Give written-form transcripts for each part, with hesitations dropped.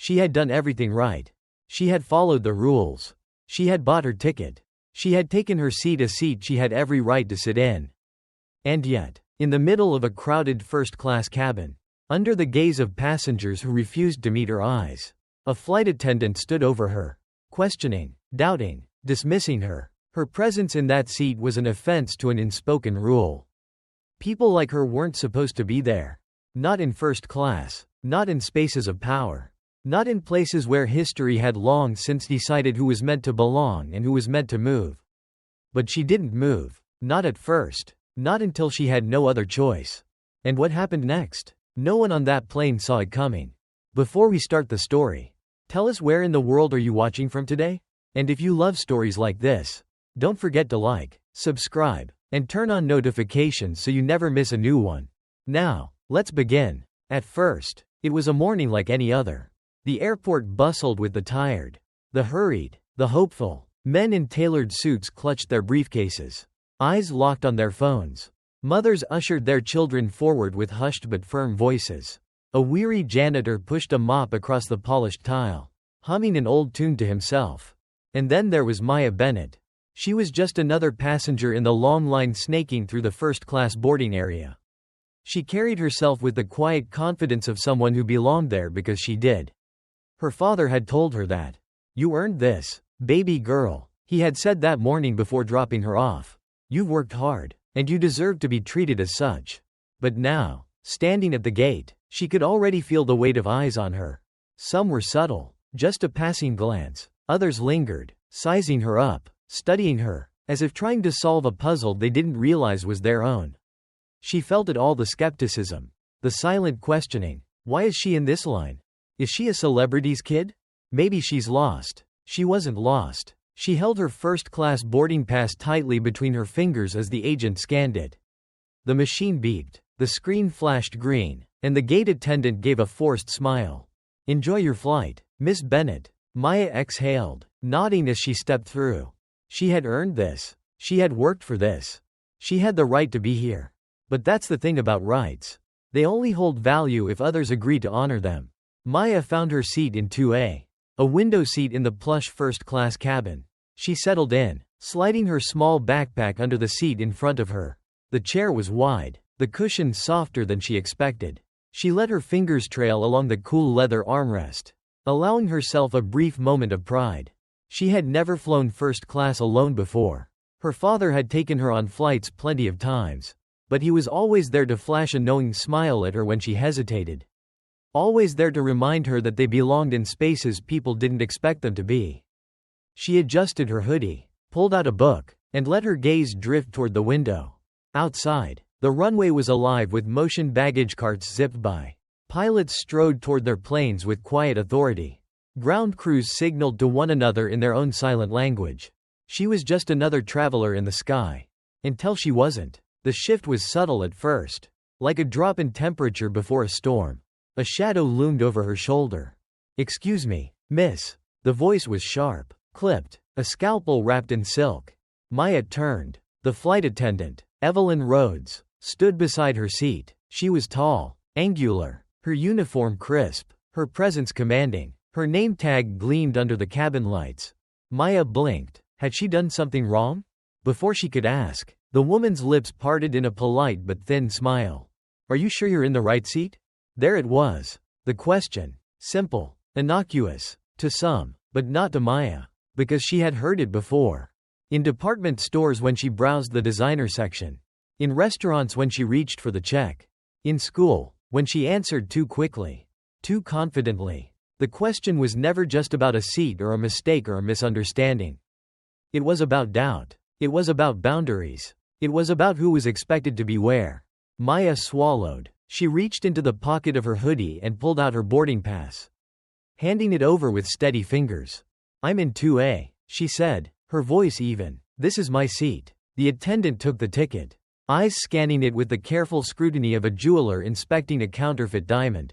She had done everything right. She had followed the rules. She had bought her ticket. She had taken her seat, a seat she had every right to sit in. And yet, in the middle of a crowded first-class cabin, under the gaze of passengers who refused to meet her eyes, a flight attendant stood over her, questioning, doubting, dismissing her. Her presence in that seat was an offense to an unspoken rule. People like her weren't supposed to be there. Not in first class, not in spaces of power, not in places where history had long since decided who was meant to belong and who was meant to move. But she didn't move, not at first, not until she had no other choice. And what happened next? No one on that plane saw it coming. Before we start the story, tell us, where in the world are you watching from today? And if you love stories like this, don't forget to like, subscribe, and turn on notifications so you never miss a new one. Now, let's begin. At first, it was a morning like any other. The airport bustled with the tired, the hurried, the hopeful. Men in tailored suits clutched their briefcases, eyes locked on their phones. Mothers ushered their children forward with hushed but firm voices. A weary janitor pushed a mop across the polished tile, humming an old tune to himself. And then there was Maya Bennett. She was just another passenger in the long line snaking through the first-class boarding area. She carried herself with the quiet confidence of someone who belonged there because she did. Her father had told her that. "You earned this, baby girl," he had said that morning before dropping her off. "You've worked hard, and you deserve to be treated as such." But now, standing at the gate, she could already feel the weight of eyes on her. Some were subtle, just a passing glance. Others lingered, sizing her up, studying her, as if trying to solve a puzzle they didn't realize was their own. She felt it all, the skepticism, the silent questioning. Why is she in this line? Is she a celebrity's kid? Maybe she's lost. She wasn't lost. She held her first-class boarding pass tightly between her fingers as the agent scanned it. The machine beeped, the screen flashed green, and the gate attendant gave a forced smile. "Enjoy your flight, Miss Bennett," Maya exhaled, nodding as she stepped through. She had earned this. She had worked for this. She had the right to be here. But that's the thing about rights. They only hold value if others agree to honor them. Maya found her seat in 2A, a window seat in the plush first-class cabin. She settled in, sliding her small backpack under the seat in front of her. The chair was wide, the cushion softer than she expected. She let her fingers trail along the cool leather armrest, allowing herself a brief moment of pride. She had never flown first class alone before. Her father had taken her on flights plenty of times, but he was always there to flash a knowing smile at her when she hesitated. Always there to remind her that they belonged in spaces people didn't expect them to be. She adjusted her hoodie, pulled out a book, and let her gaze drift toward the window. Outside, the runway was alive with motion baggage carts zipped by. Pilots strode toward their planes with quiet authority. Ground crews signaled to one another in their own silent language. She was just another traveler in the sky. Until she wasn't. The shift was subtle at first, like a drop in temperature before a storm. A shadow loomed over her shoulder. "Excuse me, miss." The voice was sharp, clipped, a scalpel wrapped in silk. Maya turned. The flight attendant, Evelyn Rhodes, stood beside her seat. She was tall, angular, her uniform crisp, her presence commanding. Her name tag gleamed under the cabin lights. Maya blinked. Had she done something wrong? Before she could ask, the woman's lips parted in a polite but thin smile. "Are you sure you're in the right seat?" There it was. The question. Simple, innocuous, to some, but not to Maya, because she had heard it before. In department stores when she browsed the designer section. In restaurants when she reached for the check. In school, when she answered too quickly, too confidently. The question was never just about a seat or a mistake or a misunderstanding. It was about doubt. It was about boundaries. It was about who was expected to be where. Maya swallowed. She reached into the pocket of her hoodie and pulled out her boarding pass, handing it over with steady fingers. "I'm in 2A, she said, her voice even. "This is my seat." The attendant took the ticket, eyes scanning it with the careful scrutiny of a jeweler inspecting a counterfeit diamond.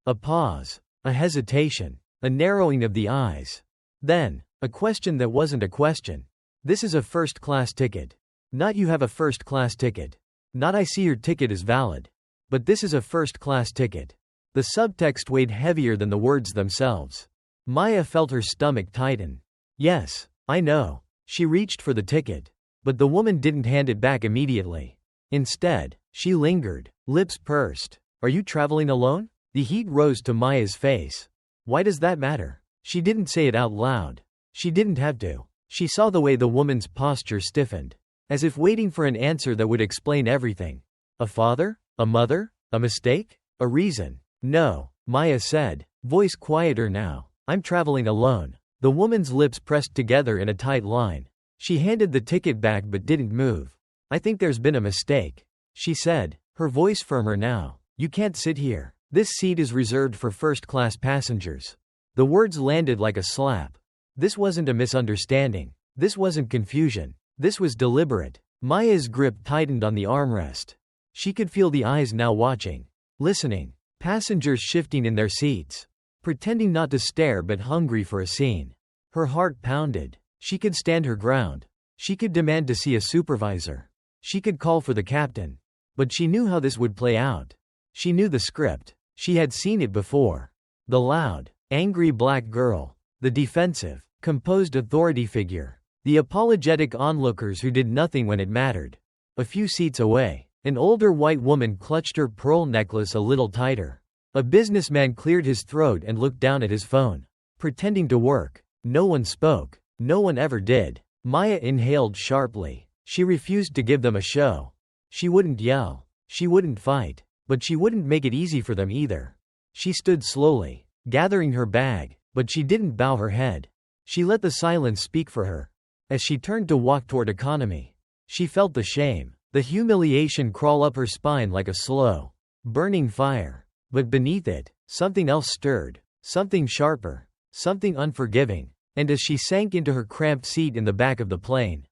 A pause, a hesitation, a narrowing of the eyes. Then, a question that wasn't a question. "This is a first-class ticket. Not you have a first-class ticket. Not I see your ticket is valid. But this is a first-class ticket." The subtext weighed heavier than the words themselves. Maya felt her stomach tighten. Yes, I know. She reached for the ticket. But the woman didn't hand it back immediately. Instead, she lingered, lips pursed. Are you traveling alone? The heat rose to Maya's face. Why does that matter? She didn't say it out loud. She didn't have to. She saw the way the woman's posture stiffened, as if waiting for an answer that would explain everything. A father? A mother? A mistake? A reason? No, Maya said, voice quieter now. I'm traveling alone. The woman's lips pressed together in a tight line. She handed the ticket back but didn't move. I think there's been a mistake, she said, her voice firmer now. You can't sit here. This seat is reserved for first-class passengers. The words landed like a slap. This wasn't a misunderstanding. This wasn't confusion. This was deliberate. Maya's grip tightened on the armrest. She could feel the eyes now watching, listening, passengers shifting in their seats, pretending not to stare but hungry for a scene. Her heart pounded. She could stand her ground. She could demand to see a supervisor. She could call for the captain. But she knew how this would play out. She knew the script. She had seen it before. The loud, angry black girl. The defensive, composed authority figure. The apologetic onlookers who did nothing when it mattered. A few seats away, an older white woman clutched her pearl necklace a little tighter. A businessman cleared his throat and looked down at his phone, pretending to work. No one spoke. No one ever did. Maya inhaled sharply. She refused to give them a show. She wouldn't yell. She wouldn't fight. But she wouldn't make it easy for them either. She stood slowly, gathering her bag, but she didn't bow her head. She let the silence speak for her. As she turned to walk toward economy, she felt the shame, the humiliation crawl up her spine like a slow, burning fire. But beneath it, something else stirred, something sharper, something unforgiving. And as she sank into her cramped seat in the back of the plane,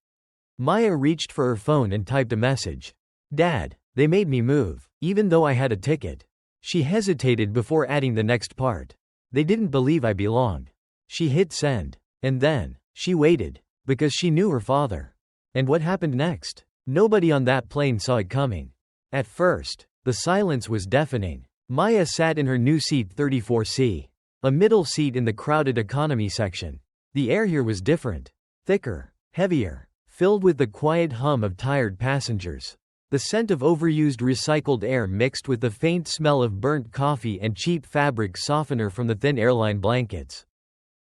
Maya reached for her phone and typed a message. Dad, they made me move, even though I had a ticket. She hesitated before adding the next part. They didn't believe I belonged. She hit send. And then, she waited, because she knew her father. And what happened next? Nobody on that plane saw it coming. At first, the silence was deafening. Maya sat in her new seat 34C, a middle seat in the crowded economy section. The air here was different. Thicker, heavier, filled with the quiet hum of tired passengers. The scent of overused recycled air mixed with the faint smell of burnt coffee and cheap fabric softener from the thin airline blankets.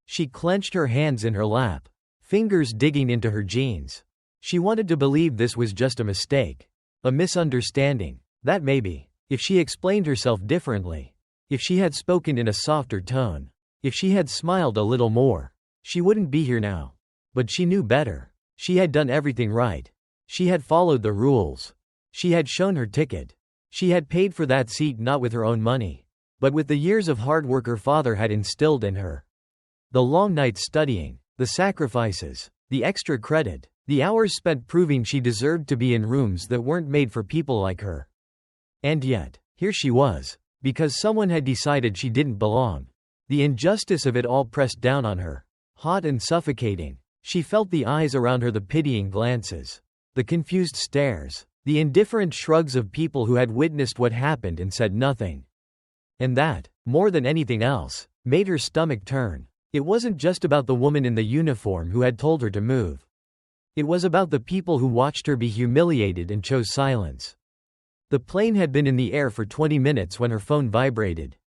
She clenched her hands in her lap, fingers digging into her jeans. She wanted to believe this was just a mistake, a misunderstanding, that maybe, if she explained herself differently, if she had spoken in a softer tone, if she had smiled a little more, she wouldn't be here now. But she knew better. She had done everything right. She had followed the rules. She had shown her ticket. She had paid for that seat not with her own money, but with the years of hard work her father had instilled in her. The long nights studying, the sacrifices, the extra credit, the hours spent proving she deserved to be in rooms that weren't made for people like her. And yet, here she was, because someone had decided she didn't belong. The injustice of it all pressed down on her. Hot and suffocating. She felt the eyes around her, the pitying glances, the confused stares, the indifferent shrugs of people who had witnessed what happened and said nothing. And that, more than anything else, made her stomach turn. It wasn't just about the woman in the uniform who had told her to move. It was about the people who watched her be humiliated and chose silence. The plane had been in the air for 20 minutes when her phone vibrated.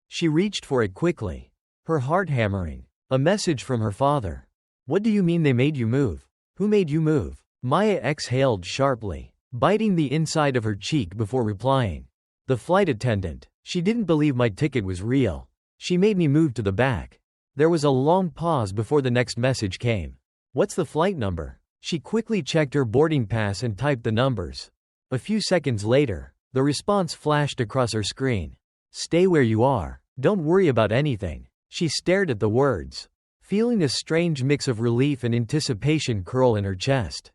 She reached for it quickly, her heart hammering. A message from her father. What do you mean they made you move? Who made you move? Maya exhaled sharply, biting the inside of her cheek before replying. The flight attendant. She didn't believe my ticket was real. She made me move to the back. There was a long pause before the next message came. What's the flight number? She quickly checked her boarding pass and typed the numbers. A few seconds later, the response flashed across her screen. Stay where you are. Don't worry about anything. She stared at the words, feeling a strange mix of relief and anticipation curl in her chest.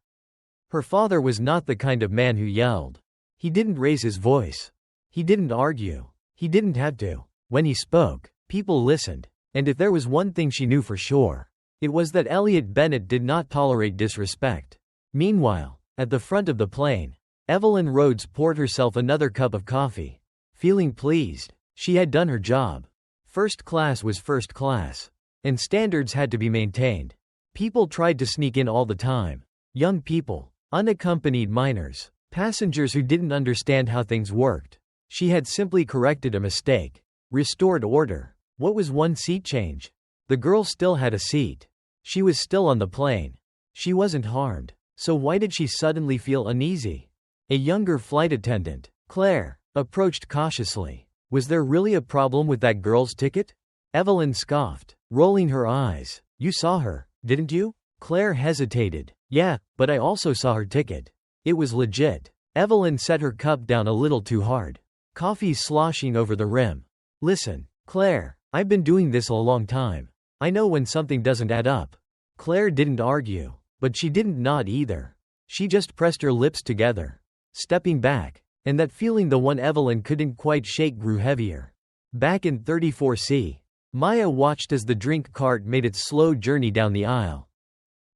Her father was not the kind of man who yelled. He didn't raise his voice. He didn't argue. He didn't have to. When he spoke, people listened. And if there was one thing she knew for sure, it was that Elliot Bennett did not tolerate disrespect. Meanwhile, at the front of the plane, Evelyn Rhodes poured herself another cup of coffee. Feeling pleased, She had done her job. First class was first class. And standards had to be maintained. People tried to sneak in all the time. Young people, unaccompanied minors, passengers who didn't understand how things worked. She had simply corrected a mistake. Restored order. What was one seat change? The girl still had a seat. She was still on the plane. She wasn't harmed. So why did she suddenly feel uneasy? A younger flight attendant, Claire, approached cautiously. Was there really a problem with that girl's ticket? Evelyn scoffed, rolling her eyes. You saw her, didn't you? Claire hesitated. Yeah, but I also saw her ticket. It was legit. Evelyn set her cup down a little too hard. Coffee sloshing over the rim. Listen, Claire, I've been doing this a long time. I know when something doesn't add up. Claire didn't argue, but she didn't nod either. She just pressed her lips together, stepping back, and that feeling, the one Evelyn couldn't quite shake, grew heavier. Back in 34C, Maya watched as the drink cart made its slow journey down the aisle.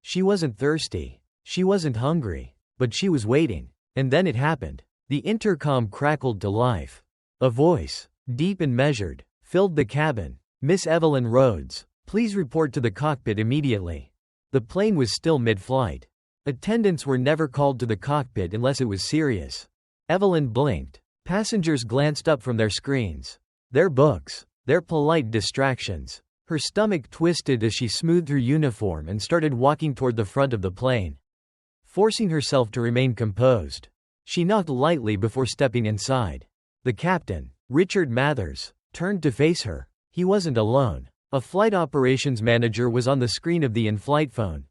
She wasn't thirsty. She wasn't hungry, but she was waiting. And then it happened. The intercom crackled to life. A voice, deep and measured, filled the cabin. Miss Evelyn Rhodes, please report to the cockpit immediately. The plane was still mid-flight. Attendants were never called to the cockpit unless it was serious. Evelyn blinked. Passengers glanced up from their screens. Their books. Their polite distractions. Her stomach twisted as she smoothed her uniform and started walking toward the front of the plane. Forcing herself to remain composed, she knocked lightly before stepping inside. The captain, Richard Mathers, turned to face her. He wasn't alone. A flight operations manager was on the screen of the in-flight phone.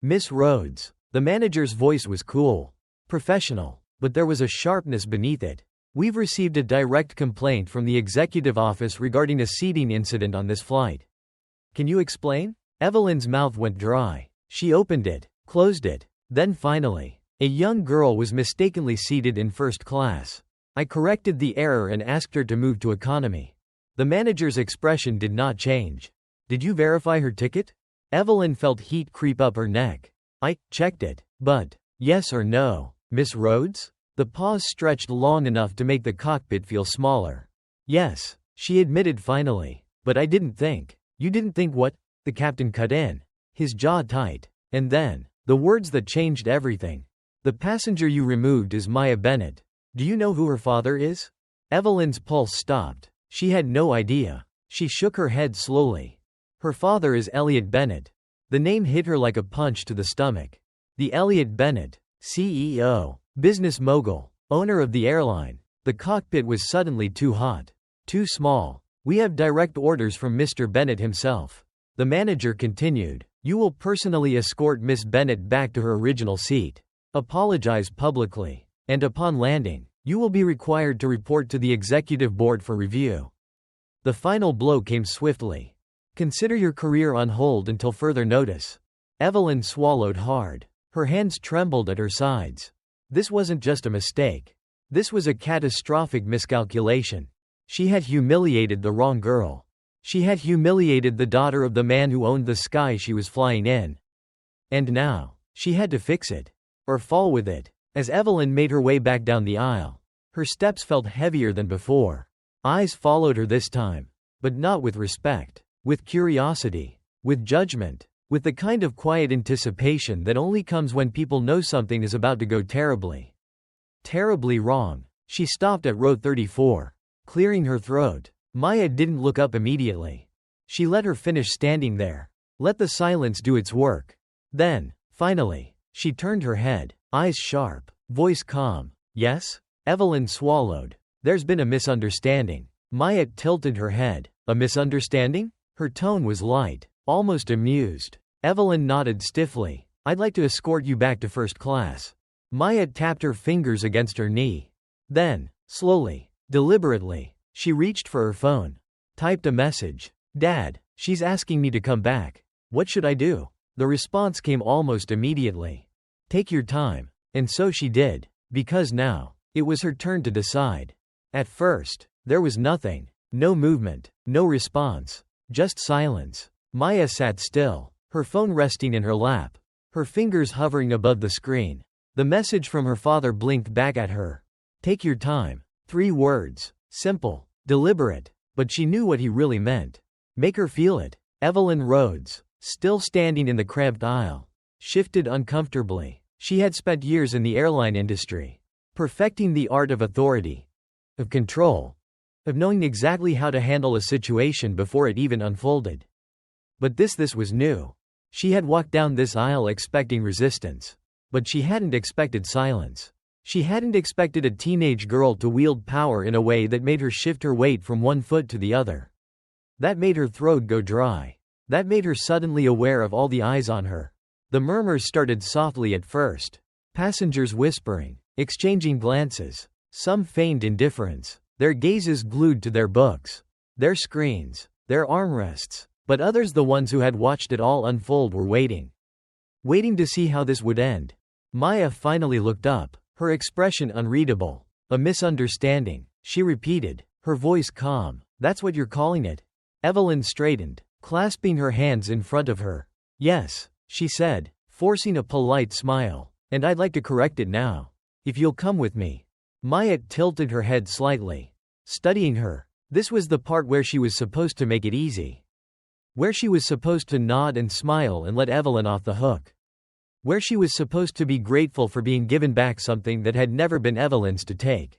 Miss Rhodes. The manager's voice was cool, professional, but there was a sharpness beneath it. We've received a direct complaint from the executive office regarding a seating incident on this flight. Can you explain? Evelyn's mouth went dry. She opened it, closed it. Then finally, a young girl was mistakenly seated in first class. I corrected the error and asked her to move to economy. The manager's expression did not change. Did you verify her ticket? Evelyn felt heat creep up her neck. I checked it, but yes or no, Miss Rhodes? The pause stretched long enough to make the cockpit feel smaller. Yes, she admitted finally. But I didn't think. You didn't think what? The captain cut in, his jaw tight. And then, the words that changed everything. The passenger you removed is Maya Bennett. Do you know who her father is? Evelyn's pulse stopped. She had no idea. She shook her head slowly. Her father is Elliot Bennett. The name hit her like a punch to the stomach. The Elliot Bennett, CEO, business mogul, owner of the airline. The cockpit was suddenly too hot. Too small. We have direct orders from Mr. Bennett himself. The manager continued. You will personally escort Miss Bennett back to her original seat. Apologize publicly. And upon landing, you will be required to report to the executive board for review. The final blow came swiftly. Consider your career on hold until further notice. Evelyn swallowed hard. Her hands trembled at her sides. This wasn't just a mistake. This was a catastrophic miscalculation. She had humiliated the wrong girl. She had humiliated the daughter of the man who owned the sky she was flying in. And now, she had to fix it. Or fall with it. As Evelyn made her way back down the aisle, her steps felt heavier than before. Eyes followed her this time. But not with respect. With curiosity. With judgment. With the kind of quiet anticipation that only comes when people know something is about to go terribly wrong. She stopped at row 34. Clearing her throat. Maya didn't look up immediately. She let her finish standing there. Let the silence do its work. Then, finally, she turned her head, eyes sharp, voice calm. Yes? Evelyn swallowed. There's been a misunderstanding. Maya tilted her head. A misunderstanding? Her tone was light, almost amused. Evelyn nodded stiffly. I'd like to escort you back to first class. Maya tapped her fingers against her knee. Then, slowly, deliberately, she reached for her phone. Typed a message. Dad, she's asking me to come back. What should I do? The response came almost immediately. Take your time. And so she did. Because now, it was her turn to decide. At first, there was nothing. No movement. No response. Just silence. Maya sat still, her phone resting in her lap, her fingers hovering above the screen. The message from her father blinked back at her. Take your time. 3 words. Simple. Deliberate. But she knew what he really meant. Make her feel it. Evelyn Rhodes, still standing in the cramped aisle, shifted uncomfortably. She had spent years in the airline industry, perfecting the art of authority, of control, of knowing exactly how to handle a situation before it even unfolded. But this was new. She had walked down this aisle expecting resistance. But she hadn't expected silence. She hadn't expected a teenage girl to wield power in a way that made her shift her weight from one foot to the other. That made her throat go dry. That made her suddenly aware of all the eyes on her. The murmurs started softly at first. Passengers whispering, exchanging glances. Some feigned indifference, their gazes glued to their books, their screens, their armrests. But others, the ones who had watched it all unfold, were waiting. Waiting to see how this would end. Maya finally looked up, her expression unreadable. A misunderstanding, she repeated, her voice calm. That's what you're calling it? Evelyn straightened, clasping her hands in front of her. Yes, she said, forcing a polite smile. And I'd like to correct it now. If you'll come with me. Maya tilted her head slightly, studying her. This was the part where she was supposed to make it easy. Where she was supposed to nod and smile and let Evelyn off the hook. Where she was supposed to be grateful for being given back something that had never been Evelyn's to take.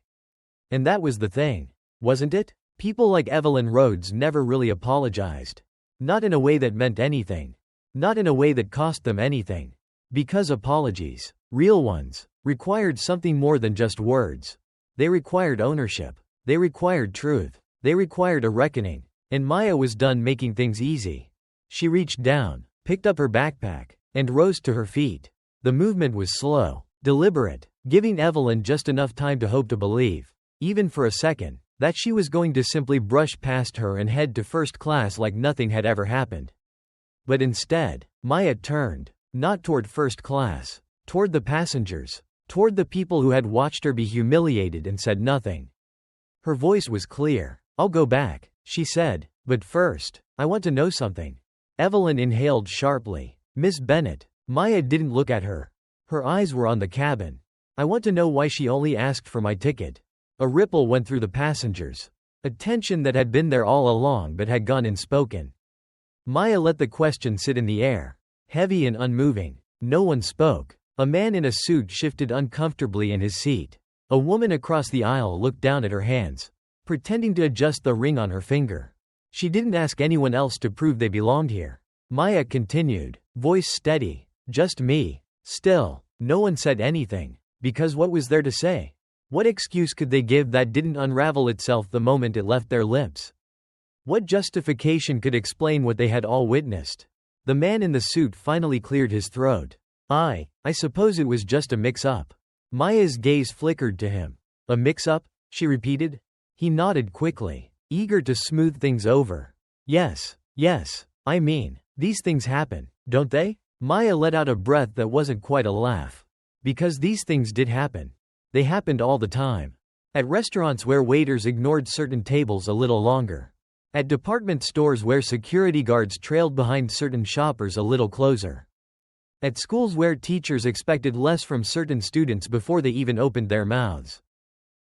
And that was the thing, wasn't it? People like Evelyn Rhodes never really apologized. Not in a way that meant anything. Not in a way that cost them anything. Because apologies, real ones, required something more than just words. They required ownership. They required truth. They required a reckoning. And Maya was done making things easy. She reached down, picked up her backpack, and rose to her feet. The movement was slow, deliberate, giving Evelyn just enough time to hope to believe, even for a second, that she was going to simply brush past her and head to first class like nothing had ever happened. But instead, Maya turned, not toward first class, toward the passengers, toward the people who had watched her be humiliated and said nothing. Her voice was clear. I'll go back, she said, but first, I want to know something. Evelyn inhaled sharply. Miss Bennett. Maya didn't look at her. Her eyes were on the cabin. I want to know why she only asked for my ticket. A ripple went through the passengers. A tension that had been there all along but had gone unspoken. Maya let the question sit in the air, heavy and unmoving. No one spoke. A man in a suit shifted uncomfortably in his seat. A woman across the aisle looked down at her hands, pretending to adjust the ring on her finger. She didn't ask anyone else to prove they belonged here. Maya continued, voice steady. Just me. Still, no one said anything. Because what was there to say? What excuse could they give that didn't unravel itself the moment it left their lips? What justification could explain what they had all witnessed? The man in the suit finally cleared his throat. I suppose it was just a mix-up. Maya's gaze flickered to him. A mix-up? She repeated. He nodded quickly, eager to smooth things over. Yes, I mean, these things happen, don't they? Maya let out a breath that wasn't quite a laugh. Because these things did happen. They happened all the time. At restaurants where waiters ignored certain tables a little longer. At department stores where security guards trailed behind certain shoppers a little closer. At schools where teachers expected less from certain students before they even opened their mouths.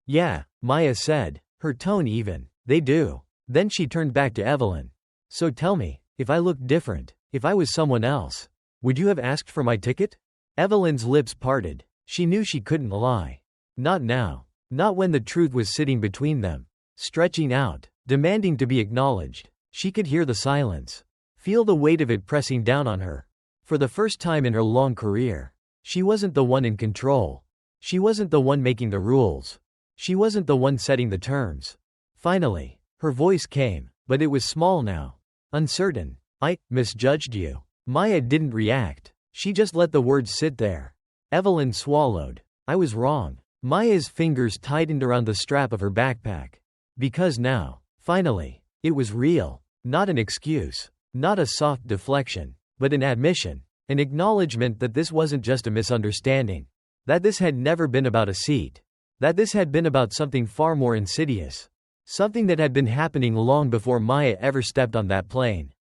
Yeah, Maya said, her tone even. They do. Then she turned back to Evelyn. So tell me, if I looked different, if I was someone else, would you have asked for my ticket? Evelyn's lips parted. She knew she couldn't lie. Not now. Not when the truth was sitting between them. Stretching out, demanding to be acknowledged. She could hear the silence. Feel the weight of it pressing down on her. For the first time in her long career, she wasn't the one in control. She wasn't the one making the rules. She wasn't the one setting the terms. Finally, her voice came, but it was small now. Uncertain. I misjudged you. Maya didn't react. She just let the words sit there. Evelyn swallowed. I was wrong. Maya's fingers tightened around the strap of her backpack. Because now, finally, it was real. Not an excuse. Not a soft deflection. But an admission. An acknowledgement that this wasn't just a misunderstanding. That this had never been about a seat. That this had been about something far more insidious. Something that had been happening long before Maya ever stepped on that plane.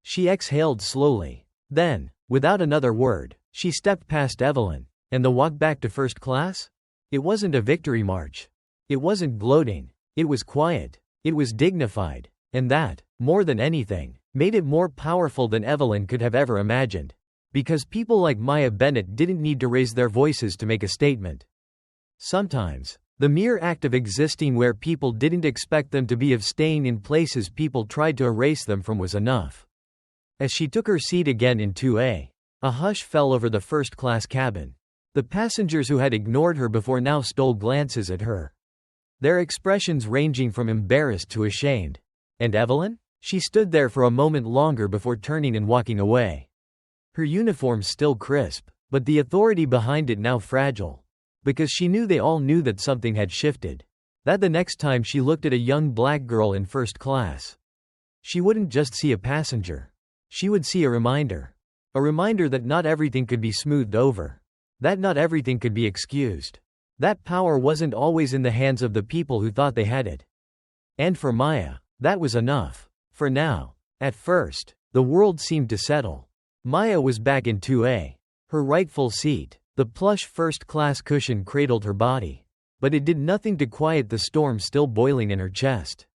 She exhaled slowly. Then, without another word, she stepped past Evelyn. And the walk back to first class? It wasn't a victory march. It wasn't gloating. It was quiet. It was dignified. And that, more than anything, made it more powerful than Evelyn could have ever imagined. Because people like Maya Bennett didn't need to raise their voices to make a statement. Sometimes, the mere act of existing where people didn't expect them to be, of staying in places people tried to erase them from, was enough. As she took her seat again in 2A, a hush fell over the first-class cabin. The passengers who had ignored her before now stole glances at her, their expressions ranging from embarrassed to ashamed. And Evelyn? She stood there for a moment longer before turning and walking away. Her uniform still crisp, but the authority behind it now fragile. Because she knew they all knew that something had shifted. That the next time she looked at a young black girl in first class, she wouldn't just see a passenger. She would see a reminder. A reminder that not everything could be smoothed over. That not everything could be excused. That power wasn't always in the hands of the people who thought they had it. And for Maya, that was enough. For now. At first, the world seemed to settle. Maya was back in 2A. Her rightful seat. The plush first-class cushion cradled her body. But it did nothing to quiet the storm still boiling in her chest.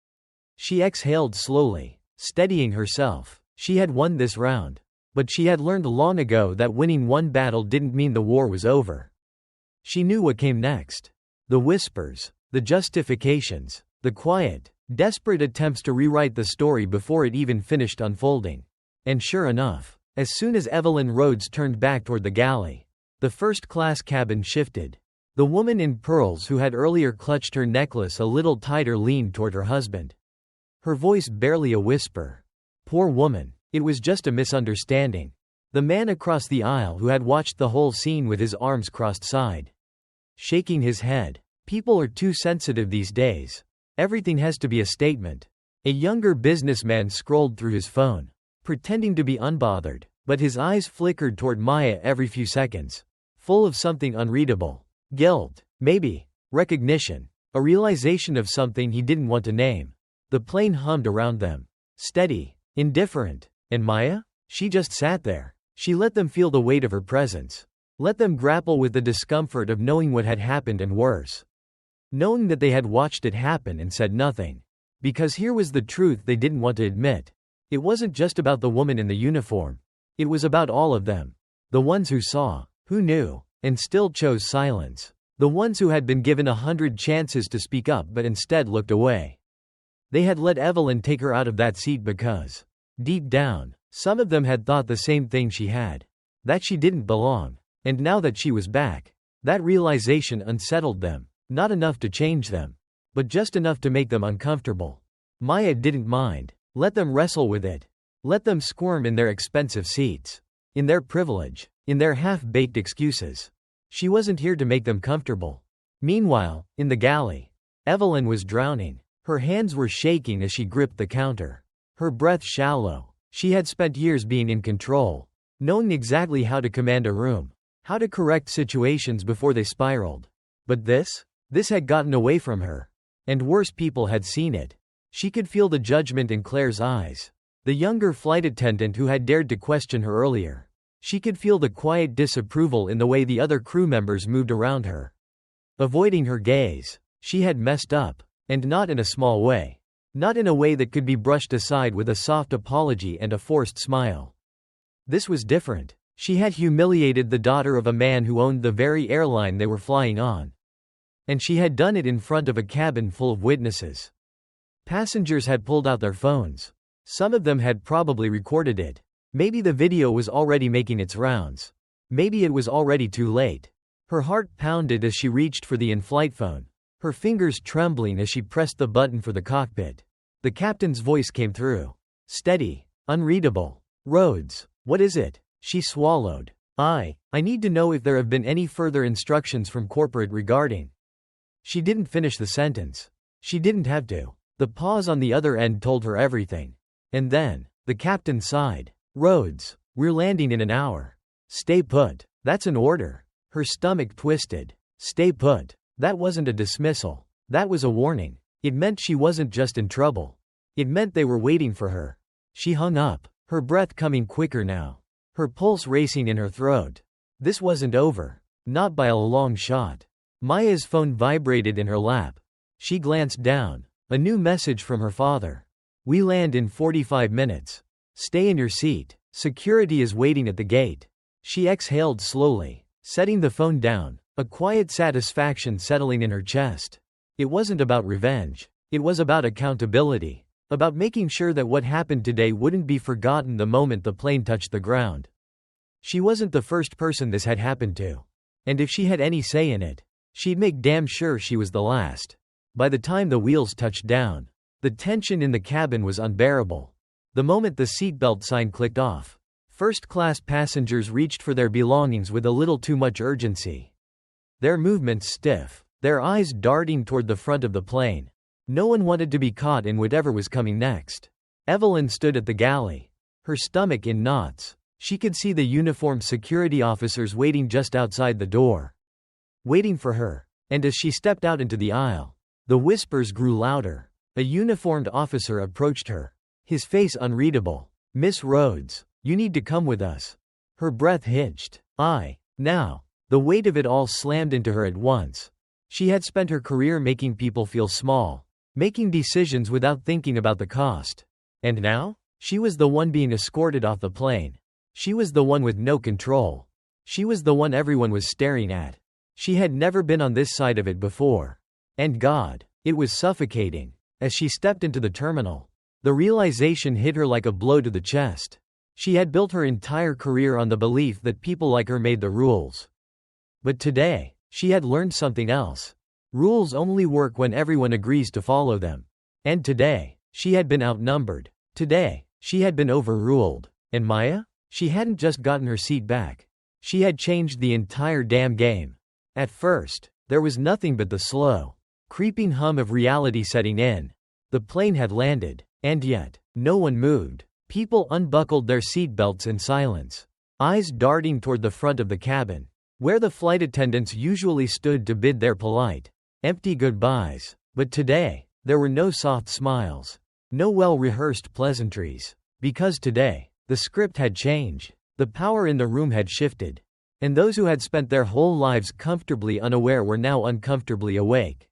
She exhaled slowly, steadying herself. She had won this round. But she had learned long ago that winning one battle didn't mean the war was over. She knew what came next. The whispers, the justifications, the quiet, desperate attempts to rewrite the story before it even finished unfolding. And sure enough, as soon as Evelyn Rhodes turned back toward the galley, the first-class cabin shifted. The woman in pearls who had earlier clutched her necklace a little tighter leaned toward her husband. Her voice barely a whisper. Poor woman, it was just a misunderstanding. The man across the aisle who had watched the whole scene with his arms crossed sighed, shaking his head. People are too sensitive these days. Everything has to be a statement. A younger businessman scrolled through his phone, pretending to be unbothered, but his eyes flickered toward Maya every few seconds, full of something unreadable. Guilt, maybe. Recognition. A realization of something he didn't want to name. The plane hummed around them. Steady. Indifferent. And Maya? She just sat there. She let them feel the weight of her presence. Let them grapple with the discomfort of knowing what had happened and worse. Knowing that they had watched it happen and said nothing. Because here was the truth they didn't want to admit. It wasn't just about the woman in the uniform. It was about all of them. The ones who saw, who knew, and still chose silence. The ones who had been given 100 chances to speak up but instead looked away. They had let Evelyn take her out of that seat because, deep down, some of them had thought the same thing she had. That she didn't belong. And now that she was back, that realization unsettled them. Not enough to change them, but just enough to make them uncomfortable. Maya didn't mind. Let them wrestle with it. Let them squirm in their expensive seats. In their privilege. In their half-baked excuses. She wasn't here to make them comfortable. Meanwhile, in the galley, Evelyn was drowning. Her hands were shaking as she gripped the counter. Her breath shallow. She had spent years being in control, knowing exactly how to command a room, how to correct situations before they spiraled. But this had gotten away from her. And worse people had seen it. She could feel the judgment in Claire's eyes. The younger flight attendant who had dared to question her earlier. She could feel the quiet disapproval in the way the other crew members moved around her, avoiding her gaze. She had messed up. And not in a small way. Not in a way that could be brushed aside with a soft apology and a forced smile. This was different. She had humiliated the daughter of a man who owned the very airline they were flying on. And she had done it in front of a cabin full of witnesses. Passengers had pulled out their phones. Some of them had probably recorded it. Maybe the video was already making its rounds. Maybe it was already too late. Her heart pounded as she reached for the in-flight phone. Her fingers trembling as she pressed the button for the cockpit. The captain's voice came through. Steady. Unreadable. Rhodes, what is it? She swallowed. I need to know if there have been any further instructions from corporate regarding. She didn't finish the sentence. She didn't have to. The pause on the other end told her everything. And then, the captain sighed. Rhodes, we're landing in an hour. Stay put. That's an order. Her stomach twisted. Stay put. That wasn't a dismissal. That was a warning. It meant she wasn't just in trouble. It meant they were waiting for her. She hung up, her breath coming quicker now. Her pulse racing in her throat. This wasn't over. Not by a long shot. Maya's phone vibrated in her lap. She glanced down. A new message from her father. We land in 45 minutes. Stay in your seat. Security is waiting at the gate. She exhaled slowly, setting the phone down, a quiet satisfaction settling in her chest. It wasn't about revenge. It was about accountability. About making sure that what happened today wouldn't be forgotten the moment the plane touched the ground. She wasn't the first person this had happened to. And if she had any say in it, she'd make damn sure she was the last. By the time the wheels touched down, the tension in the cabin was unbearable. The moment the seatbelt sign clicked off, first-class passengers reached for their belongings with a little too much urgency. Their movements stiff, their eyes darting toward the front of the plane. No one wanted to be caught in whatever was coming next. Evelyn stood at the galley, her stomach in knots. She could see the uniformed security officers waiting just outside the door. Waiting for her. And as she stepped out into the aisle, the whispers grew louder. A uniformed officer approached her, his face unreadable. Miss Rhodes, you need to come with us. Her breath hitched. Now. The weight of it all slammed into her at once. She had spent her career making people feel small, making decisions without thinking about the cost. And now? She was the one being escorted off the plane. She was the one with no control. She was the one everyone was staring at. She had never been on this side of it before. And God, it was suffocating. As she stepped into the terminal, the realization hit her like a blow to the chest. She had built her entire career on the belief that people like her made the rules. But today, she had learned something else. Rules only work when everyone agrees to follow them. And today, she had been outnumbered. Today, she had been overruled. And Maya? She hadn't just gotten her seat back. She had changed the entire damn game. At first, there was nothing but the slow, creeping hum of reality setting in. The plane had landed, and yet, no one moved. People unbuckled their seatbelts in silence, eyes darting toward the front of the cabin, where the flight attendants usually stood to bid their polite, empty goodbyes. But today, there were no soft smiles, no well-rehearsed pleasantries. Because today, the script had changed, the power in the room had shifted, and those who had spent their whole lives comfortably unaware were now uncomfortably awake.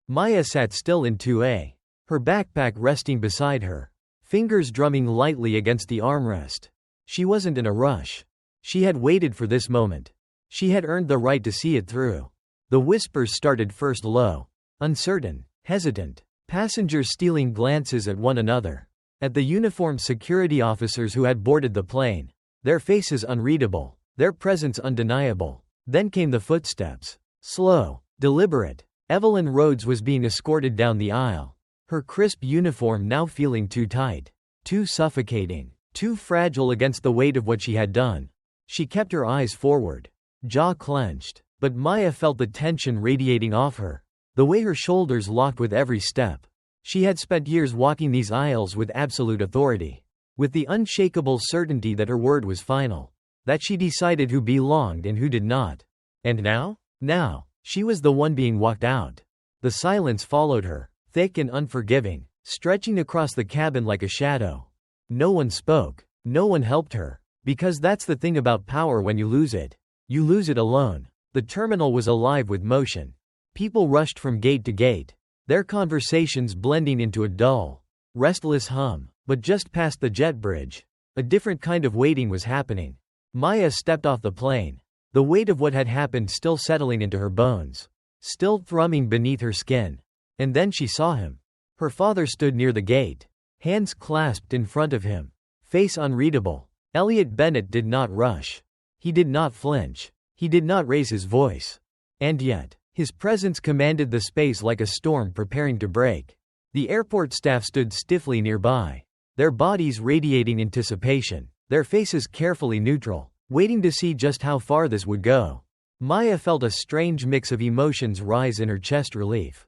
Maya sat still in 2A, her backpack resting beside her, fingers drumming lightly against the armrest. She wasn't in a rush. She had waited for this moment. She had earned the right to see it through. The whispers started first low, uncertain, hesitant, passengers stealing glances at one another, at the uniformed security officers who had boarded the plane, their faces unreadable, their presence undeniable. Then came the footsteps. Slow, deliberate. Evelyn Rhodes was being escorted down the aisle, her crisp uniform now feeling too tight, too suffocating, too fragile against the weight of what she had done. She kept her eyes forward, jaw clenched, but Maya felt the tension radiating off her, the way her shoulders locked with every step. She had spent years walking these aisles with absolute authority, with the unshakable certainty that her word was final, that she decided who belonged and who did not. And now? Now, she was the one being walked out. The silence followed her, thick and unforgiving, stretching across the cabin like a shadow. No one spoke. No one helped her. Because that's the thing about power: when you lose it, you lose it alone. The terminal was alive with motion. People rushed from gate to gate, their conversations blending into a dull, restless hum. But just past the jet bridge, a different kind of waiting was happening. Maya stepped off the plane, the weight of what had happened still settling into her bones, still thrumming beneath her skin. And then she saw him. Her father stood near the gate, hands clasped in front of him, face unreadable. Elliot Bennett did not rush. He did not flinch. He did not raise his voice. And yet, his presence commanded the space like a storm preparing to break. The airport staff stood stiffly nearby, their bodies radiating anticipation, their faces carefully neutral, waiting to see just how far this would go. Maya felt a strange mix of emotions rise in her chest: relief,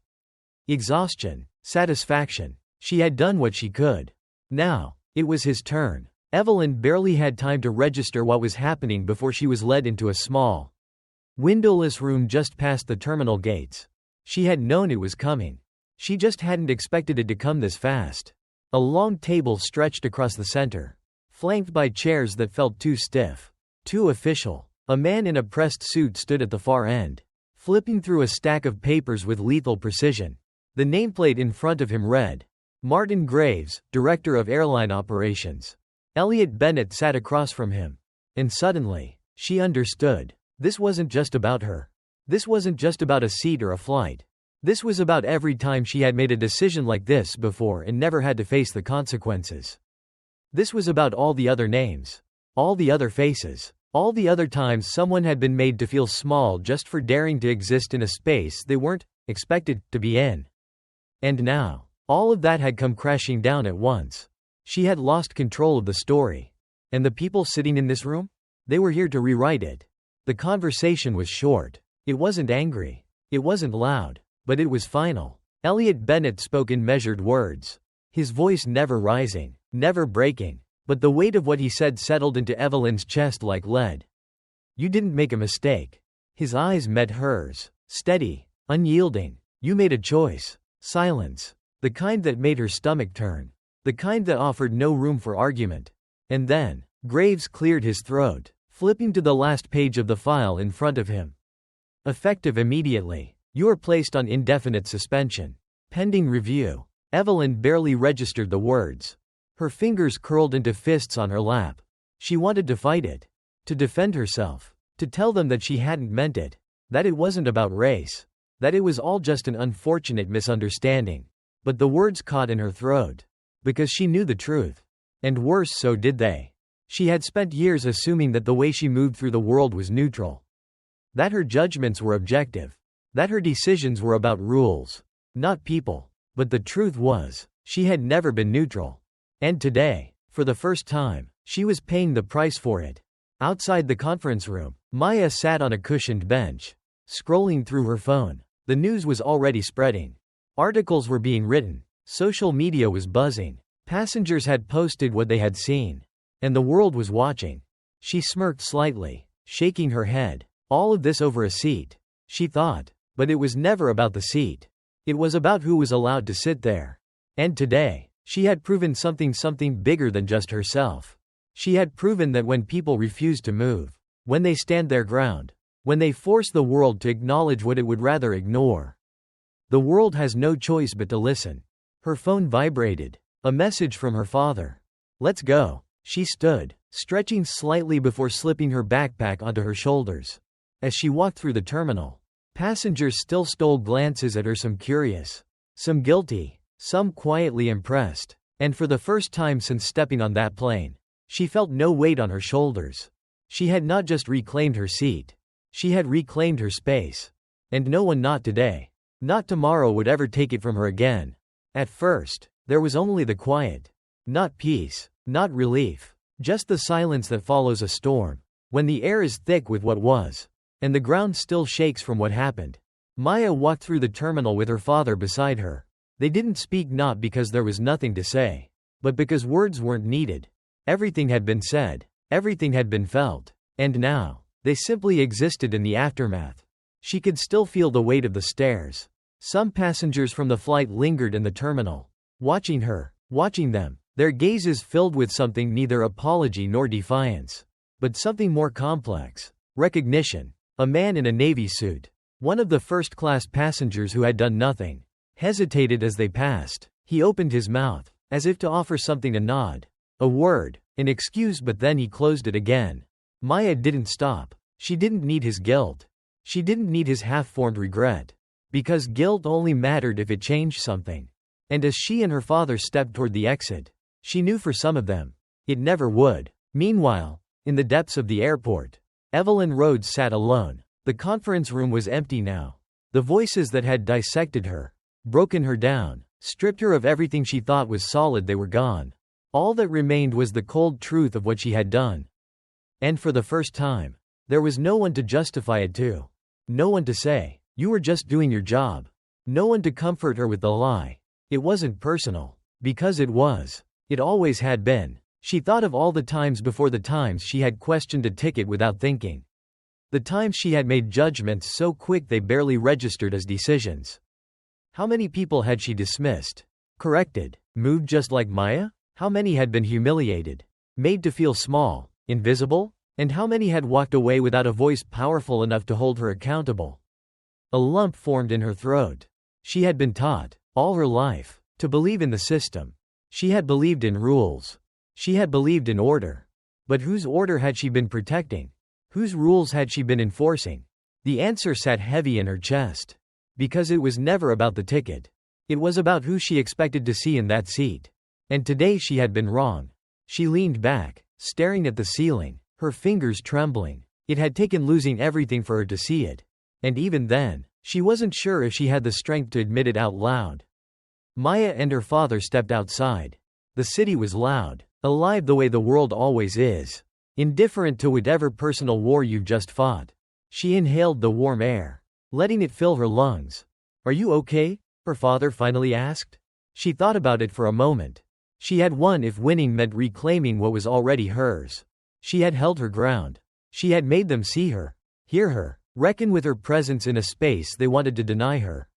exhaustion, satisfaction. She had done what she could. Now, it was his turn. Evelyn barely had time to register what was happening before she was led into a small, windowless room just past the terminal gates. She had known it was coming. She just hadn't expected it to come this fast. A long table stretched across the center, flanked by chairs that felt too stiff, too official. A man in a pressed suit stood at the far end, flipping through a stack of papers with lethal precision. The nameplate in front of him read, Martin Graves, Director of Airline Operations. Elliot Bennett sat across from him. And suddenly, she understood. This wasn't just about her. This wasn't just about a seat or a flight. This was about every time she had made a decision like this before and never had to face the consequences. This was about all the other names. All the other faces. All the other times someone had been made to feel small just for daring to exist in a space they weren't expected to be in. And now, all of that had come crashing down at once. She had lost control of the story. And the people sitting in this room? They were here to rewrite it. The conversation was short. It wasn't angry. It wasn't loud. But it was final. Elliot Bennett spoke in measured words. His voice never rising, never breaking. But the weight of what he said settled into Evelyn's chest like lead. You didn't make a mistake. His eyes met hers. Steady, unyielding. You made a choice. Silence. The kind that made her stomach turn. The kind that offered no room for argument. And then, Graves cleared his throat, flipping to the last page of the file in front of him. Effective immediately. You are placed on indefinite suspension. Pending review. Evelyn barely registered the words. Her fingers curled into fists on her lap. She wanted to fight it. To defend herself. To tell them that she hadn't meant it. That it wasn't about race. That it was all just an unfortunate misunderstanding. But the words caught in her throat. Because she knew the truth. And worse, so did they. She had spent years assuming that the way she moved through the world was neutral. That her judgments were objective. That her decisions were about rules, not people. But the truth was, she had never been neutral. And today, for the first time, she was paying the price for it. Outside the conference room, Maya sat on a cushioned bench, scrolling through her phone. The news was already spreading. Articles were being written. Social media was buzzing. Passengers had posted what they had seen. And the world was watching. She smirked slightly, shaking her head. All of this over a seat, she thought. But it was never about the seat. It was about who was allowed to sit there. And today, she had proven something bigger than just herself. She had proven that when people refuse to move, when they stand their ground, when they force the world to acknowledge what it would rather ignore, the world has no choice but to listen. Her phone vibrated. A message from her father. Let's go. She stood, stretching slightly before slipping her backpack onto her shoulders. As she walked through the terminal, passengers still stole glances at her, some curious, some guilty, some quietly impressed. And for the first time since stepping on that plane, she felt no weight on her shoulders. She had not just reclaimed her seat. She had reclaimed her space. And no one, not today, not tomorrow, would ever take it from her again. At first, there was only the quiet. Not peace, not relief. Just the silence that follows a storm. When the air is thick with what was. And the ground still shakes from what happened. Maya walked through the terminal with her father beside her. They didn't speak, not because there was nothing to say, but because words weren't needed. Everything had been said. Everything had been felt. And now, they simply existed in the aftermath. She could still feel the weight of the stares. Some passengers from the flight lingered in the terminal, watching her, watching them, their gazes filled with something neither apology nor defiance, but something more complex. Recognition. A man in a navy suit, one of the first-class passengers who had done nothing, hesitated as they passed. He opened his mouth, as if to offer something, a nod, a word, an excuse, but then he closed it again. Maya didn't stop. She didn't need his guilt. She didn't need his half-formed regret. Because guilt only mattered if it changed something. And as she and her father stepped toward the exit, she knew for some of them, it never would. Meanwhile, in the depths of the airport, Evelyn Rhodes sat alone. The conference room was empty now. The voices that had dissected her, broken her down, stripped her of everything she thought was solid, they were gone. All that remained was the cold truth of what she had done. And for the first time, there was no one to justify it to. No one to say, you were just doing your job. No one to comfort her with the lie. It wasn't personal. Because it was. It always had been. She thought of all the times before, the times she had questioned a ticket without thinking. The times she had made judgments so quick they barely registered as decisions. How many people had she dismissed, corrected, moved just like Maya? How many had been humiliated, made to feel small, invisible? And how many had walked away without a voice powerful enough to hold her accountable? A lump formed in her throat. She had been taught, All her life. To believe in the system. She had believed in rules. She had believed in order. But whose order had she been protecting? Whose rules had she been enforcing? The answer sat heavy in her chest. Because it was never about the ticket. It was about who she expected to see in that seat. And today she had been wrong. She leaned back, staring at the ceiling, her fingers trembling. It had taken losing everything for her to see it. And even then, she wasn't sure if she had the strength to admit it out loud. Maya and her father stepped outside. The city was loud, alive the way the world always is, indifferent to whatever personal war you've just fought. She inhaled the warm air, letting it fill her lungs. "Are you okay?" her father finally asked. She thought about it for a moment. She had won if winning meant reclaiming what was already hers. She had held her ground. She had made them see her, hear her, reckon with her presence in a space they wanted to deny her.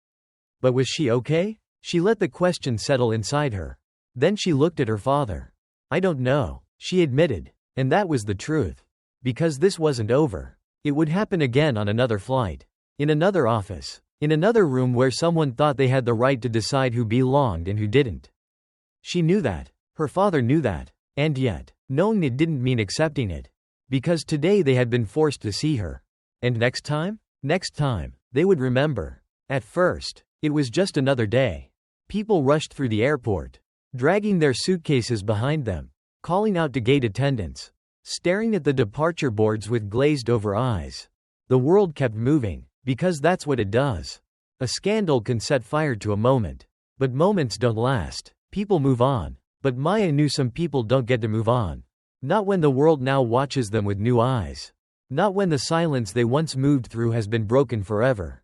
But was she okay? She let the question settle inside her. Then she looked at her father. "I don't know," she admitted, and that was the truth. Because this wasn't over. It would happen again on another flight, in another office, in another room where someone thought they had the right to decide who belonged and who didn't. She knew that. Her father knew that. And yet, knowing it didn't mean accepting it. Because today they had been forced to see her. And next time? Next time, they would remember. At first, it was just another day. People rushed through the airport, dragging their suitcases behind them, calling out to gate attendants, staring at the departure boards with glazed-over eyes. The world kept moving, because that's what it does. A scandal can set fire to a moment. But moments don't last. People move on. But Maya knew some people don't get to move on. Not when the world now watches them with new eyes. Not when the silence they once moved through has been broken forever.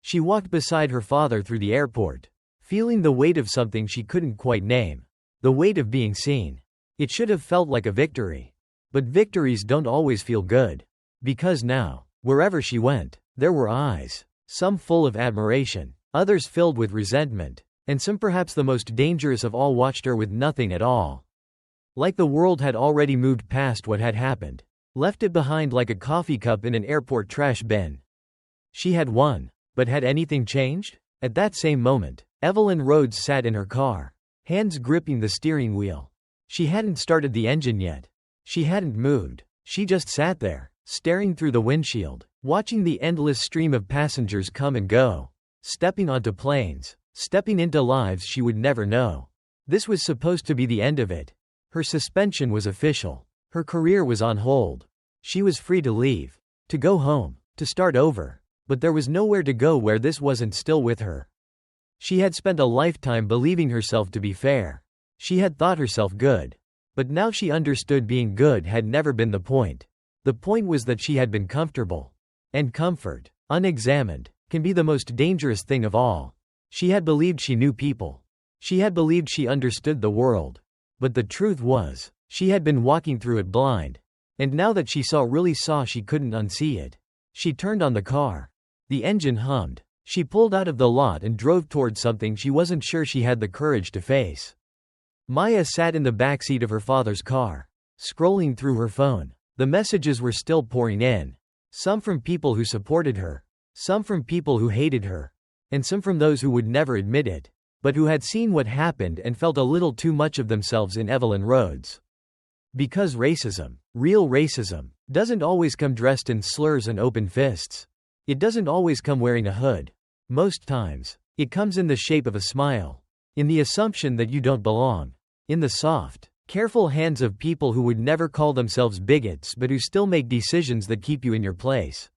She walked beside her father through the airport, feeling the weight of something she couldn't quite name. The weight of being seen. It should have felt like a victory. But victories don't always feel good. Because now, wherever she went, there were eyes. Some full of admiration, others filled with resentment, and some perhaps the most dangerous of all watched her with nothing at all. Like the world had already moved past what had happened. Left it behind like a coffee cup in an airport trash bin. She had won. But had anything changed? At that same moment, Evelyn Rhodes sat in her car, hands gripping the steering wheel. She hadn't started the engine yet. She hadn't moved. She just sat there, staring through the windshield, watching the endless stream of passengers come and go, stepping onto planes, stepping into lives she would never know. This was supposed to be the end of it. Her suspension was official. Her career was on hold. She was free to leave, to go home, to start over. But there was nowhere to go where this wasn't still with her. She had spent a lifetime believing herself to be fair. She had thought herself good. But now she understood being good had never been the point. The point was that she had been comfortable. And comfort, unexamined, can be the most dangerous thing of all. She had believed she knew people. She had believed she understood the world. But the truth was, she had been walking through it blind. And now that she really saw, she couldn't unsee it. She turned on the car. The engine hummed. She pulled out of the lot and drove toward something she wasn't sure she had the courage to face. Maya sat in the backseat of her father's car, scrolling through her phone. The messages were still pouring in. Some from people who supported her. Some from people who hated her. And some from those who would never admit it, but who had seen what happened and felt a little too much of themselves in Evelyn Rhodes. Because racism, real racism, doesn't always come dressed in slurs and open fists. It doesn't always come wearing a hood. Most times, it comes in the shape of a smile. In the assumption that you don't belong. In the soft, careful hands of people who would never call themselves bigots but who still make decisions that keep you in your place.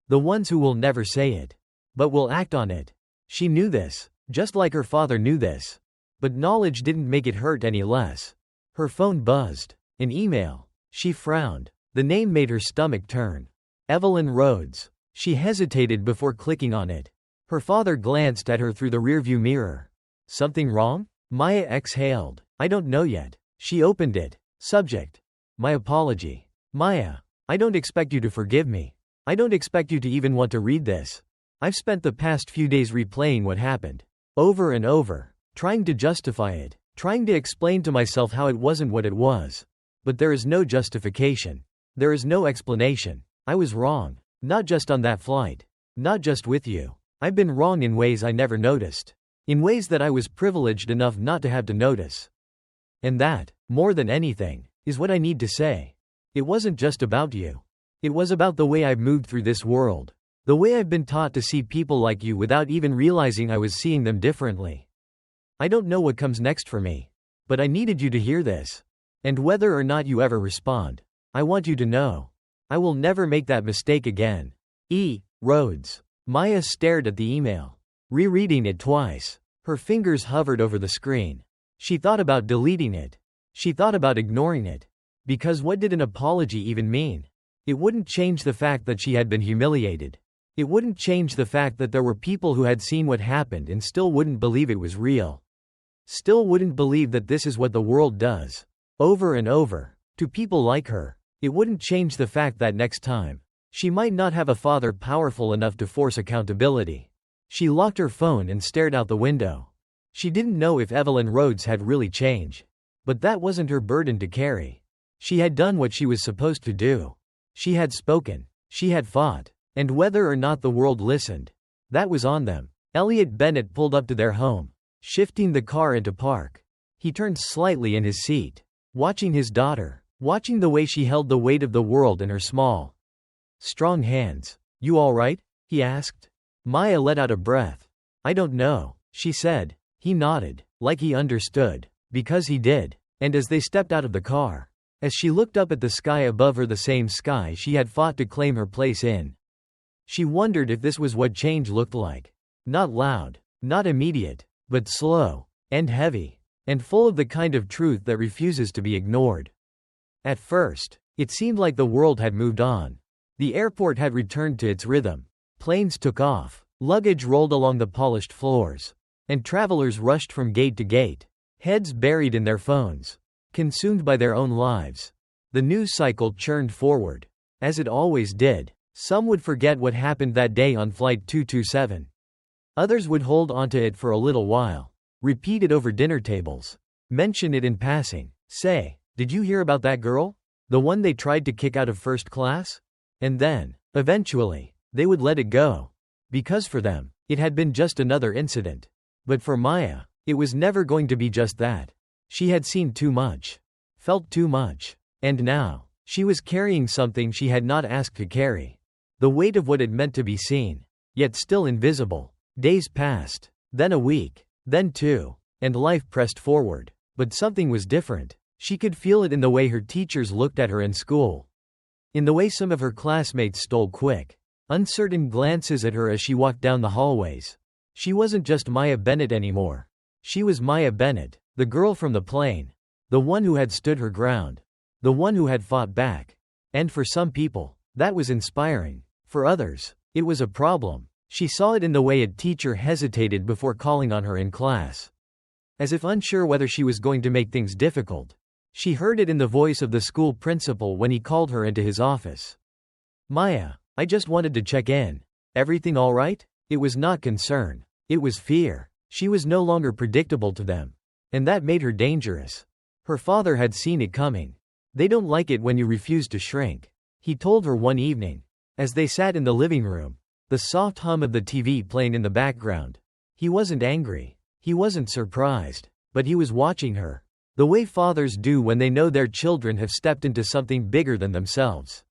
The ones who will never say it, but will act on it. She knew this, just like her father knew this. But knowledge didn't make it hurt any less. Her phone buzzed. An email. She frowned. The name made her stomach turn. Evelyn Rhodes. She hesitated before clicking on it. Her father glanced at her through the rearview mirror. Something wrong? Maya exhaled. I don't know yet. She opened it. Subject. My apology. Maya, I don't expect you to forgive me. I don't expect you to even want to read this. I've spent the past few days replaying what happened. Over and over. Trying to justify it. Trying to explain to myself how it wasn't what it was. But there is no justification. There is no explanation. I was wrong. Not just on that flight. Not just with you. I've been wrong in ways I never noticed. in ways that I was privileged enough not to have to notice. And that, more than anything, is what I need to say. It wasn't just about you. It was about the way I've moved through this world. The way I've been taught to see people like you without even realizing I was seeing them differently. I don't know what comes next for me. But I needed you to hear this. And whether or not you ever respond, I want you to know. I will never make that mistake again. E. Rhodes. Maya stared at the email, rereading it twice. Her fingers hovered over the screen. She thought about deleting it. She thought about ignoring it. Because what did an apology even mean? It wouldn't change the fact that she had been humiliated. It wouldn't change the fact that there were people who had seen what happened and still wouldn't believe it was real. Still wouldn't believe that this is what the world does. Over and over. To people like her. It wouldn't change the fact that next time, she might not have a father powerful enough to force accountability. She locked her phone and stared out the window. She didn't know if Evelyn Rhodes had really changed. But that wasn't her burden to carry. She had done what she was supposed to do. She had spoken. She had fought. And whether or not the world listened, that was on them. Elliot Bennett pulled up to their home, shifting the car into park. He turned slightly in his seat, watching his daughter, watching the way she held the weight of the world in her small, strong hands. "You all right?" he asked. Maya let out a breath. "I don't know," she said. He nodded, like he understood, because he did. And as they stepped out of the car, as she looked up at the sky above her, the same sky she had fought to claim her place in, she wondered if this was what change looked like. Not loud, not immediate, but slow, and heavy, and full of the kind of truth that refuses to be ignored. At first, it seemed like the world had moved on. The airport had returned to its rhythm. Planes took off, luggage rolled along the polished floors, and travelers rushed from gate to gate, heads buried in their phones, consumed by their own lives. The news cycle churned forward, as it always did. Some would forget what happened that day on Flight 227. Others would hold onto it for a little while, repeat it over dinner tables, mention it in passing, say, "Did you hear about that girl? The one they tried to kick out of first class?" And then, eventually, they would let it go. Because for them, it had been just another incident. But for Maya, it was never going to be just that. She had seen too much, felt too much, and now, she was carrying something she had not asked to carry. The weight of what it meant to be seen, yet still invisible. Days passed, then a week, then two, and life pressed forward. But something was different. She could feel it in the way her teachers looked at her in school. In the way some of her classmates stole quick, uncertain glances at her as she walked down the hallways. She wasn't just Maya Bennett anymore. She was Maya Bennett, the girl from the plane. The one who had stood her ground. The one who had fought back. And for some people, that was inspiring. For others, it was a problem. She saw it in the way a teacher hesitated before calling on her in class, as if unsure whether she was going to make things difficult. She heard it in the voice of the school principal when he called her into his office. "Maya, I just wanted to check in. Everything all right?" It was not concern. It was fear. She was no longer predictable to them. And that made her dangerous. Her father had seen it coming. "They don't like it when you refuse to shrink," he told her one evening. As they sat in the living room, the soft hum of the TV playing in the background. He wasn't angry. He wasn't surprised. But he was watching her. The way fathers do when they know their children have stepped into something bigger than themselves.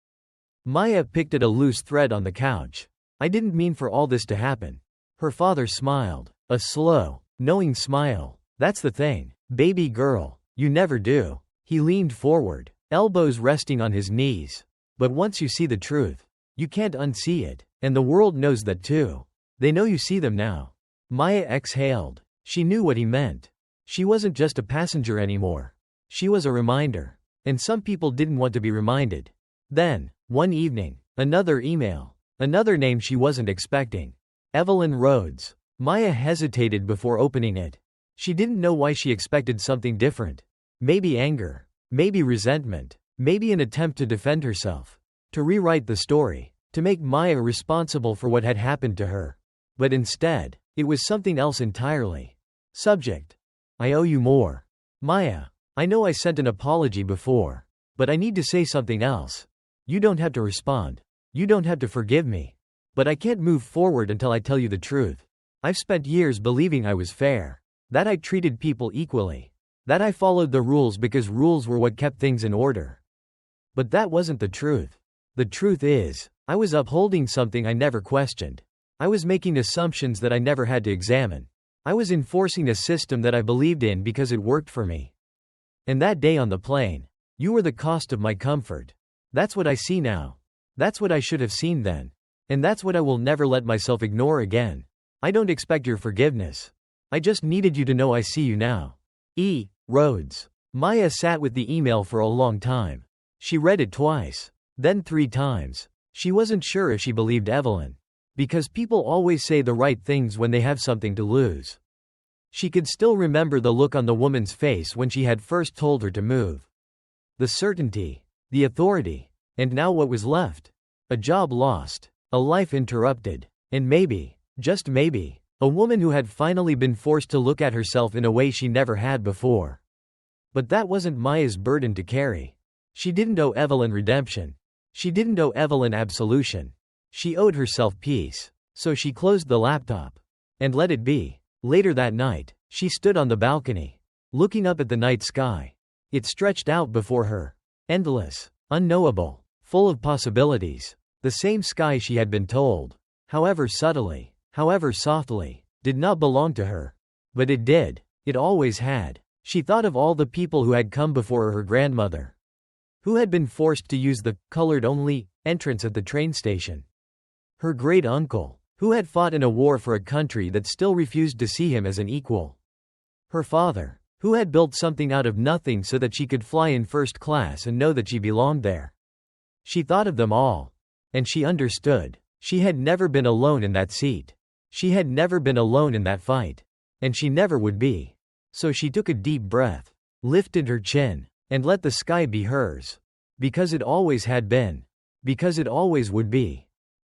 Maya picked at a loose thread on the couch. "I didn't mean for all this to happen." Her father smiled. A slow, knowing smile. "That's the thing, baby girl. You never do." He leaned forward, elbows resting on his knees. "But once you see the truth, you can't unsee it. And the world knows that too. They know you see them now." Maya exhaled. She knew what he meant. She wasn't just a passenger anymore. She was a reminder. And some people didn't want to be reminded. Then, one evening, another email. Another name she wasn't expecting. Evelyn Rhodes. Maya hesitated before opening it. She didn't know why she expected something different. Maybe anger. Maybe resentment. Maybe an attempt to defend herself. To rewrite the story. To make Maya responsible for what had happened to her. But instead, it was something else entirely. Subject: "I owe you more. Maya, I know I sent an apology before. But I need to say something else. You don't have to respond. You don't have to forgive me. But I can't move forward until I tell you the truth. I've spent years believing I was fair. That I treated people equally. That I followed the rules because rules were what kept things in order. But that wasn't the truth. The truth is, I was upholding something I never questioned. I was making assumptions that I never had to examine. I was enforcing a system that I believed in because it worked for me. And that day on the plane, you were the cost of my comfort. That's what I see now. That's what I should have seen then. And that's what I will never let myself ignore again. I don't expect your forgiveness. I just needed you to know I see you now. E. Rhodes. Maya sat with the email for a long time. She read it twice, then 3 times. She wasn't sure if she believed Evelyn. Because people always say the right things when they have something to lose. She could still remember the look on the woman's face when she had first told her to move. The certainty, the authority, and now what was left? A job lost, a life interrupted, and maybe, just maybe, a woman who had finally been forced to look at herself in a way she never had before. But that wasn't Maya's burden to carry. She didn't owe Evelyn redemption. She didn't owe Evelyn absolution. She owed herself peace. So she closed the laptop. And let it be. Later that night, she stood on the balcony, looking up at the night sky. It stretched out before her. Endless, unknowable, full of possibilities. The same sky she had been told, however subtly, however softly, did not belong to her. But it did. It always had. She thought of all the people who had come before her grandmother, who had been forced to use the colored-only entrance at the train station. Her great-uncle, who had fought in a war for a country that still refused to see him as an equal. Her father, who had built something out of nothing so that she could fly in first class and know that she belonged there. She thought of them all. And she understood. She had never been alone in that seat. She had never been alone in that fight. And she never would be. So she took a deep breath, lifted her chin, and let the sky be hers. Because it always had been. Because it always would be.